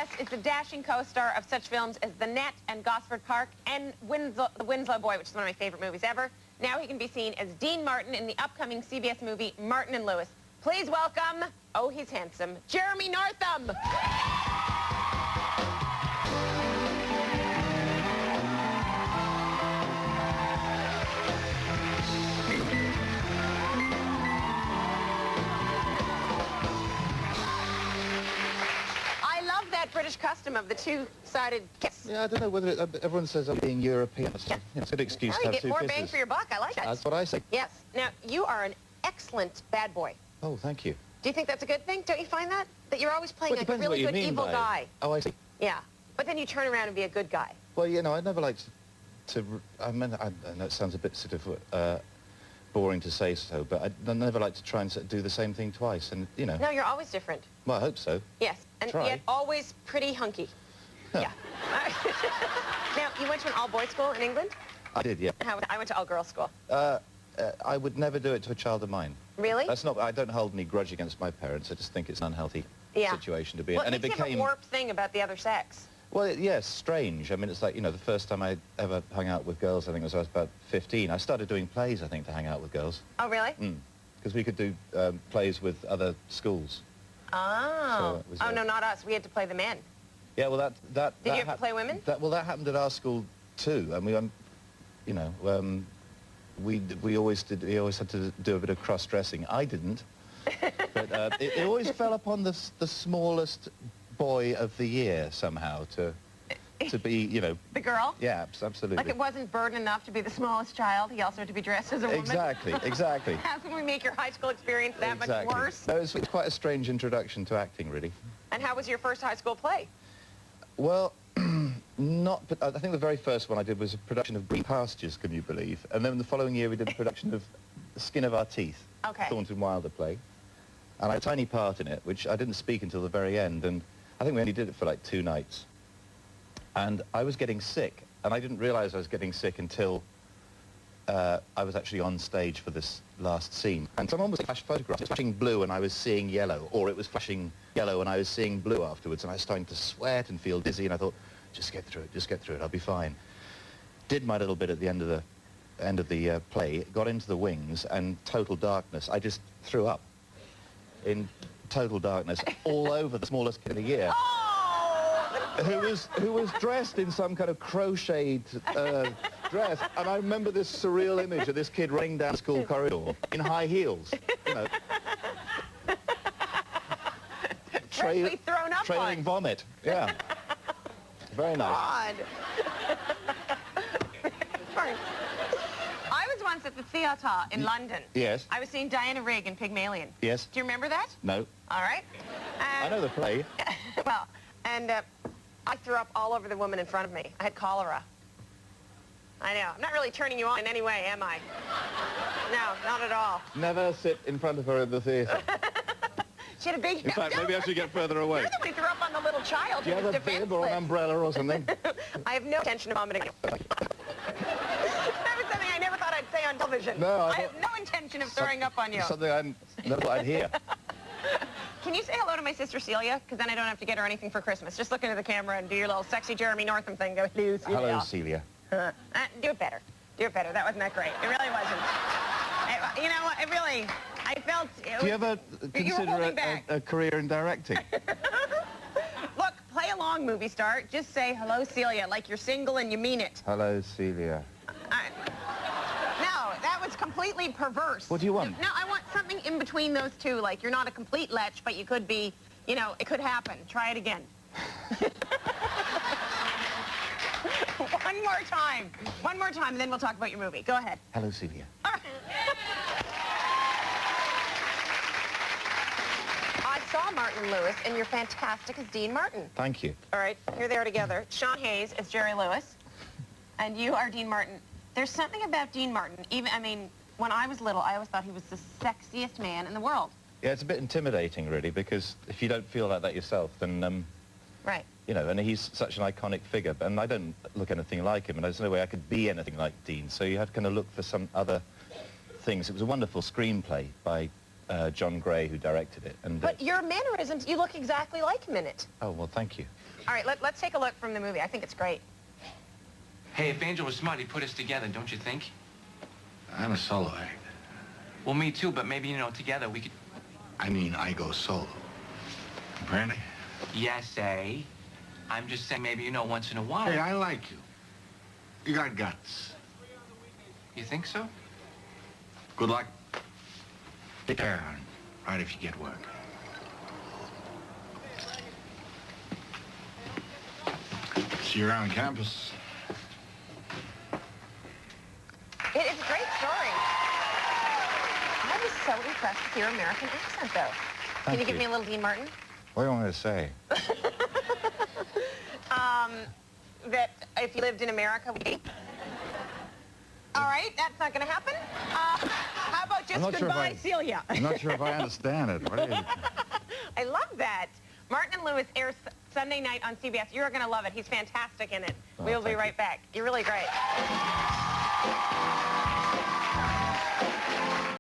guest is the dashing co-star of such films as The Net and Gosford Park and The Winslow Boy, which is one of my favorite movies ever. Now he can be seen as Dean Martin in the upcoming CBS movie Martin and Lewis. Please welcome, oh, he's handsome, Jeremy Northam. That British custom of the two-sided kiss. Yeah, I don't know whether everyone says I'm being European. Yeah. It's a good excuse well, to have you get two more kisses. bang for your buck. I like that. That's what I say. Yes. Now, you are an excellent bad boy. Oh, thank you. Do you think that's a good thing? Don't you find that? That you're always playing like a really good evil guy. Oh, I see. Yeah. But then you turn around and be a good guy. Well, you know, I never liked to I mean, I know it sounds a bit sort of boring to say so, but I never like to try and do the same thing twice, and, you know. No, you're always different. Well, I hope so. Yes. And yet always pretty hunky. Huh. Yeah. Now, you went to an all-boys school in England? I did, yeah. I went to all-girls school. I would never do it to a child of mine. Really? That's not. I don't hold any grudge against my parents. I just think it's an unhealthy situation to be in. And it became a warped thing about the other sex. Well, yes, strange. I mean, it's like, you know, the first time I ever hung out with girls, I think was I was about 15. I started doing plays, I think, to hang out with girls. Oh, really? Because we could do plays with other schools. Oh. So no, not us. We had to play the men. Yeah, well, that Did you have to play women? Well, that happened at our school too, and we, you know, we always had to do a bit of cross-dressing. I didn't, but it always fell upon the smallest boy of the year somehow to be, you know. The girl? Yeah, absolutely. Like it wasn't burden enough to be the smallest child. He also had to be dressed as a woman. Exactly, exactly. How can we make your high school experience that much worse? No, it's quite a strange introduction to acting, really. And how was your first high school play? Well, but I think the very first one I did was a production of Green Pastures, can you believe? And then the following year we did a production of The Skin of Our Teeth, Thornton Wilder play. And I had a tiny part in it, which I didn't speak until the very end, and I think we only did it for like 2 nights. And I was getting sick, and I didn't realize I was getting sick until I was actually on stage for this last scene. And someone was flash photographs. It was flashing blue and I was seeing yellow, or it was flashing yellow and I was seeing blue afterwards, and I was starting to sweat and feel dizzy, and I thought, just get through it, I'll be fine. Did my little bit at the end of the play, got into the wings, and total darkness. I just threw up in total darkness all over the smallest kid of the year. Who was dressed in some kind of crocheted dress, and I remember this surreal image of this kid running down the school corridor in high heels, you know, trailing vomit. Yeah, very nice. God. I was once at the theatre in London. Yes. I was seeing Diana Rigg in Pygmalion. Yes. Do you remember that? No. All right. I know the play. Well, and I threw up all over the woman in front of me. I had cholera. I know. I'm not really turning you on in any way, am I? No, not at all. Never sit in front of her in the theatre. She had a big... In fact, maybe I should get further away. You're the one who threw up on the little child. Do you have a bib or an umbrella or something? I have no intention of vomiting. That was something I never thought I'd say on television. No, I have no intention of throwing up on you. Something I never thought I'd hear. Can you say hello to my sister Celia? Because then I don't have to get her anything for Christmas. Just look into the camera and do your little sexy Jeremy Northam thing. Go, hello, Celia. Hello, Celia. Do it better. Do it better. That wasn't that great. It really wasn't. You know what? It really... I felt... Do you ever consider a career in directing? Look, play along, movie star. Just say, hello, Celia, like you're single and you mean it. Hello, Celia. No, that was completely perverse. What do you want? No, I want something in between those two. Like, you're not a complete lech, but you could be, you know, it could happen. Try it again. One more time. One more time, and then we'll talk about your movie. Go ahead. Hello, Celia. I saw Martin Lewis, and you're fantastic as Dean Martin. Thank you. All right, here they are together. Sean Hayes as Jerry Lewis, and you are Dean Martin. There's something about Dean Martin. I mean, when I was little, I always thought he was the sexiest man in the world. Yeah, it's a bit intimidating, really, because if you don't feel like that yourself, then... Right. You know, and he's such an iconic figure, and I don't look anything like him, and there's no way I could be anything like Dean, so you had to kind of look for some other things. It was a wonderful screenplay by John Gray, who directed it. And but your mannerisms, you look exactly like him in it. Oh, well, thank you. All right, let's take a look from the movie. I think it's great. Hey, if Angel was smart, he'd put us together, don't you think? I'm a solo act. Well, me too, but maybe, you know, together we could... I mean, I go solo. Brandy? Yes, eh? I'm just saying maybe, you know, once in a while... Hey, I like you. You got guts. You think so? Good luck. Take care, hon. Right if you get work. See you around campus. It is a great story. I was so impressed with your American accent, though. Can you give me a little Dean Martin? What do you want me to say? That if you lived in America, all right, that's not going to happen. How about just goodbye, Celia? I'm not sure if I understand it. What is it? I love that. Martin and Lewis airs Sunday night on CBS. You're going to love it. He's fantastic in it. Oh, We'll be right back. You're really great.